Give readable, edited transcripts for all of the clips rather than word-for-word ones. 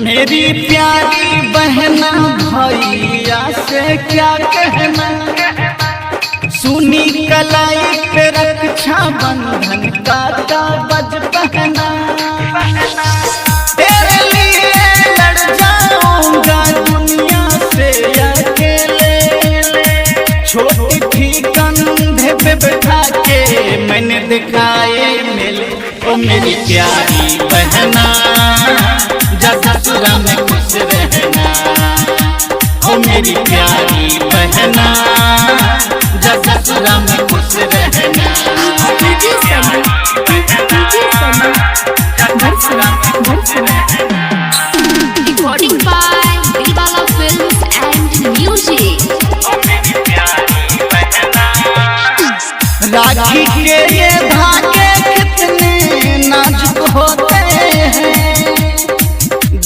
मेरी प्यारी बहना भैया से क्या कहना, सुनी कलाई पे रक्षा बंधन का कागज पहना। तेरे लिए लड़ जाऊंगा दुनिया से अकेले, छोटी थी कंधे पे बैठा के मैंने दिखाए मेले। ओ मेरी प्यारी बहना जा ससुरा में खुश रहना, ओ मेरी प्यारी बहना जा ससुरा में खुश रहना। Recording by Dilwala Films and Music. राखी के ये धागे कितने नाजुक होते हैं,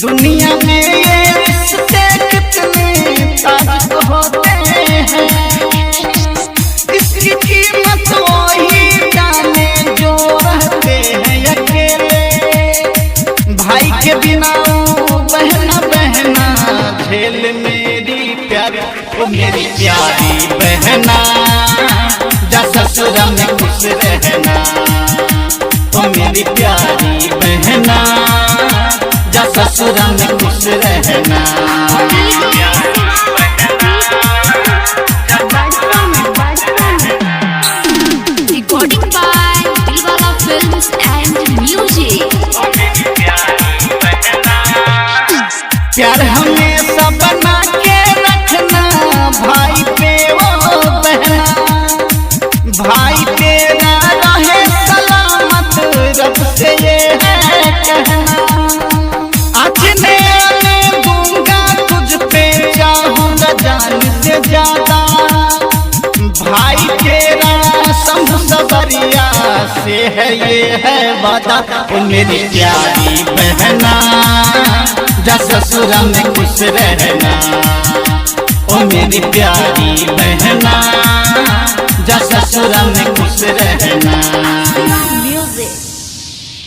दुनिया में ये रिश्ते कितने ताजुक होते हैं। इसकी कीमत वही जाने जो रहते हैं अकेले, भाई के बिना बहना बहना झेल मेरी प्यारी। ओ मेरी प्यारी बहना जा ससुरा में खुश रहना, ओ मेरी प्यारी बहना जा ससुरा में खुश रहना। Recording by Dilwala Films and Music. प्यार हमेशा बना के रखना भाई पे वो बहना, भाई तेरा रहे सलामत रब से ये है कहना। आज मैं दूंगा तुझ पे चाहूंगा जान से ज्यादा, भाई तेरा शंभु सबरिया से है ये है वादा। ओ मेरी प्यारी बहना जा ससुरा में खुश रहना, ओ मेरी प्यारी बहना जा ससुरा में खुश रहना।